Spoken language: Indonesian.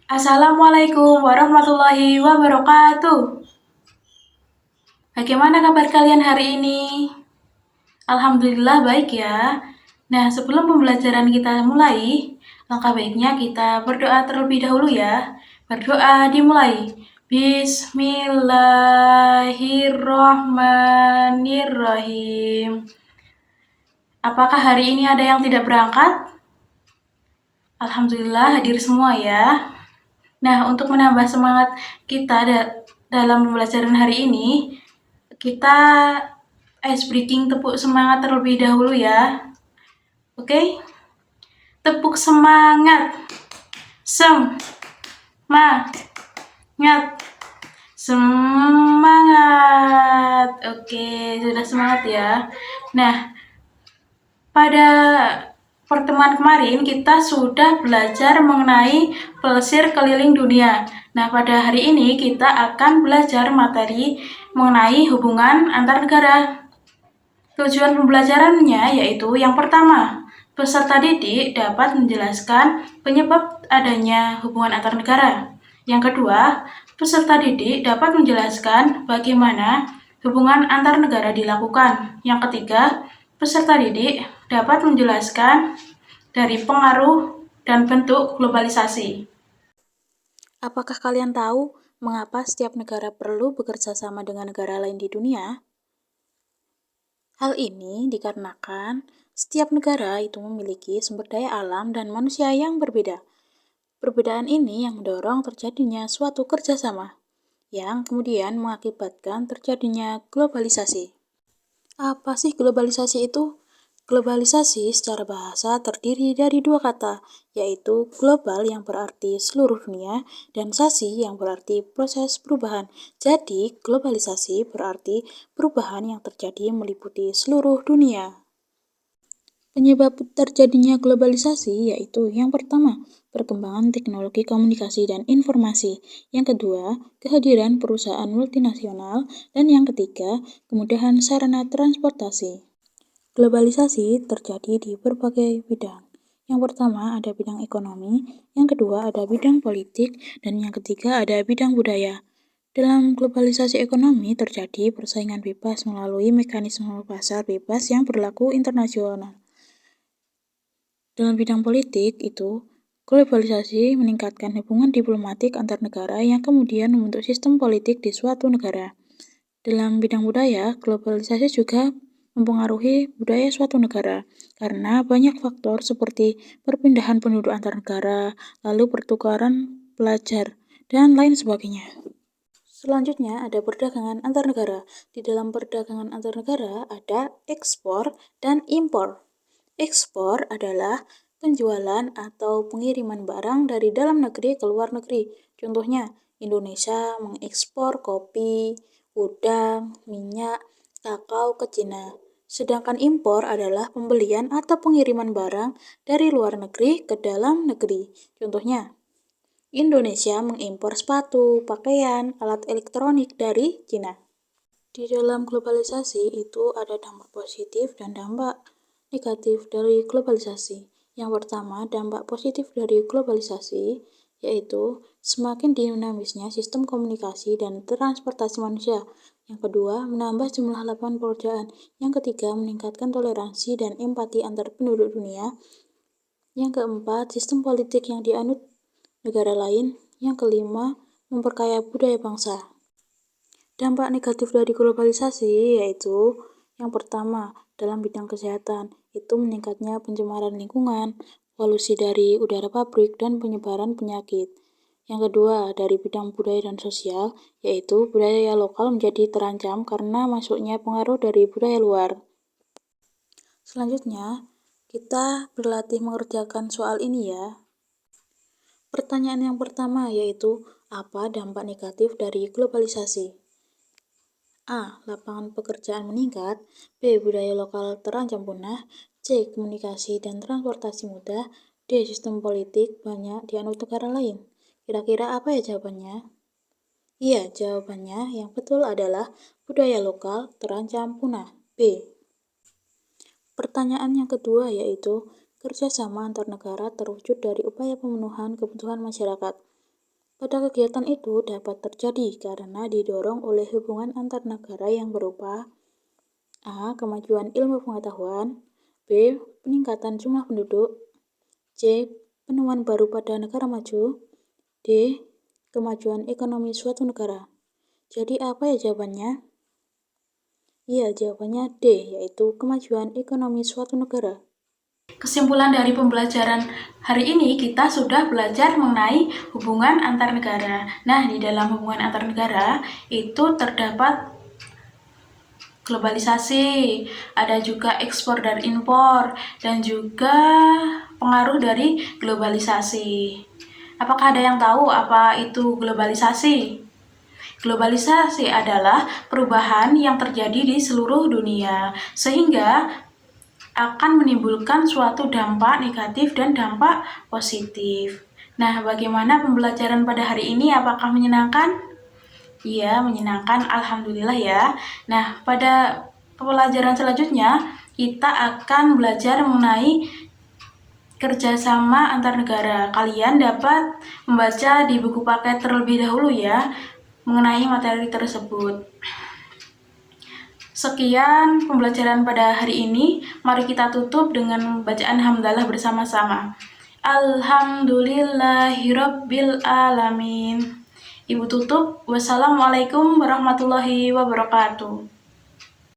Assalamualaikum warahmatullahi wabarakatuh. Bagaimana kabar kalian hari ini? Alhamdulillah baik ya. Nah, sebelum pembelajaran kita mulai, langkah baiknya kita berdoa terlebih dahulu ya. Berdoa dimulai. Bismillahirrohmanirrohim. Apakah hari ini ada yang tidak berangkat? Alhamdulillah hadir semua ya. Nah, untuk menambah semangat kita dalam pembelajaran hari ini, kita ice breaking tepuk semangat terlebih dahulu ya. Oke? Tepuk semangat. Semangat. Semangat. Oke, sudah semangat ya. Nah, pada pertemuan kemarin kita sudah belajar mengenai plesir keliling dunia. Nah, pada hari ini kita akan belajar materi mengenai hubungan antar negara. Tujuan pembelajarannya yaitu yang pertama, peserta didik dapat menjelaskan penyebab adanya hubungan antar negara. Yang kedua, peserta didik dapat menjelaskan bagaimana hubungan antar negara dilakukan. Yang ketiga, peserta didik dapat menjelaskan dari pengaruh dan bentuk globalisasi. Apakah kalian tahu mengapa setiap negara perlu bekerja sama dengan negara lain di dunia? Hal ini dikarenakan setiap negara itu memiliki sumber daya alam dan manusia yang berbeda. Perbedaan ini yang mendorong terjadinya suatu kerjasama, yang kemudian mengakibatkan terjadinya globalisasi. Apa sih globalisasi itu? Globalisasi secara bahasa terdiri dari dua kata, yaitu global yang berarti seluruh dunia dan sasi yang berarti proses perubahan. Jadi, globalisasi berarti perubahan yang terjadi meliputi seluruh dunia. Penyebab terjadinya globalisasi yaitu yang pertama, perkembangan teknologi komunikasi dan informasi. Yang kedua, kehadiran perusahaan multinasional. Dan yang ketiga, kemudahan sarana transportasi. Globalisasi terjadi di berbagai bidang. Yang pertama ada bidang ekonomi, yang kedua ada bidang politik, dan yang ketiga ada bidang budaya. Dalam globalisasi ekonomi terjadi persaingan bebas melalui mekanisme pasar bebas yang berlaku internasional. Dalam bidang politik itu, globalisasi meningkatkan hubungan diplomatik antar negara yang kemudian membentuk sistem politik di suatu negara. Dalam bidang budaya, globalisasi juga mempengaruhi budaya suatu negara karena banyak faktor seperti perpindahan penduduk antar negara, lalu pertukaran pelajar, dan lain sebagainya. Selanjutnya ada perdagangan antar negara. Di dalam perdagangan antar negara ada ekspor dan impor. Ekspor adalah penjualan atau pengiriman barang dari dalam negeri ke luar negeri. Contohnya, Indonesia mengekspor kopi, udang, minyak, kakao ke Cina. Sedangkan impor adalah pembelian atau pengiriman barang dari luar negeri ke dalam negeri. Contohnya, Indonesia mengimpor sepatu, pakaian, alat elektronik dari Cina. Di dalam globalisasi itu ada dampak positif dan dampak negatif dari globalisasi. Yang pertama, dampak positif dari globalisasi yaitu semakin dinamisnya sistem komunikasi dan transportasi manusia. Yang kedua, menambah jumlah lapangan pekerjaan. Yang ketiga, meningkatkan toleransi dan empati antar penduduk dunia. Yang keempat, sistem politik yang dianut negara lain. Yang kelima, memperkaya budaya bangsa. Dampak negatif dari globalisasi yaitu yang pertama, dalam bidang kesehatan, itu meningkatnya pencemaran lingkungan, polusi dari udara pabrik, dan penyebaran penyakit. Yang kedua, dari bidang budaya dan sosial, yaitu budaya lokal menjadi terancam karena masuknya pengaruh dari budaya luar. Selanjutnya, kita berlatih mengerjakan soal ini ya. Pertanyaan yang pertama yaitu, apa dampak negatif dari globalisasi? A. Lapangan pekerjaan meningkat. B. Budaya lokal terancam punah. C. Komunikasi dan transportasi mudah. D. Sistem politik banyak dianut negara lain. Kira-kira apa ya jawabannya? Iya, jawabannya yang betul adalah budaya lokal terancam punah. B. Pertanyaan yang kedua yaitu, kerjasama antar negara terwujud dari upaya pemenuhan kebutuhan masyarakat. Pada kegiatan itu dapat terjadi karena didorong oleh hubungan antar negara yang berupa A. Kemajuan ilmu pengetahuan, B. Peningkatan jumlah penduduk, C. Penemuan baru pada negara maju, D. Kemajuan ekonomi suatu negara. Jadi apa ya jawabannya? Iya, jawabannya D, yaitu kemajuan ekonomi suatu negara. Kesimpulan dari pembelajaran hari ini, kita sudah belajar mengenai hubungan antar negara. Nah, di dalam hubungan antar negara itu terdapat globalisasi, ada juga ekspor dan impor, dan juga pengaruh dari globalisasi. Apakah ada yang tahu apa itu globalisasi? Globalisasi adalah perubahan yang terjadi di seluruh dunia, sehingga akan menimbulkan suatu dampak negatif dan dampak positif. Nah, bagaimana pembelajaran pada hari ini? Apakah menyenangkan? Iya, menyenangkan. Alhamdulillah ya. Nah, pada pembelajaran selanjutnya, kita akan belajar mengenai kerjasama antar negara. Kalian dapat membaca di buku paket terlebih dahulu ya, mengenai materi tersebut. Sekian pembelajaran pada hari ini. Mari kita tutup dengan bacaan hamdalah bersama-sama. Alhamdulillahirabbil alamin. Ibu tutup. Wassalamualaikum warahmatullahi wabarakatuh.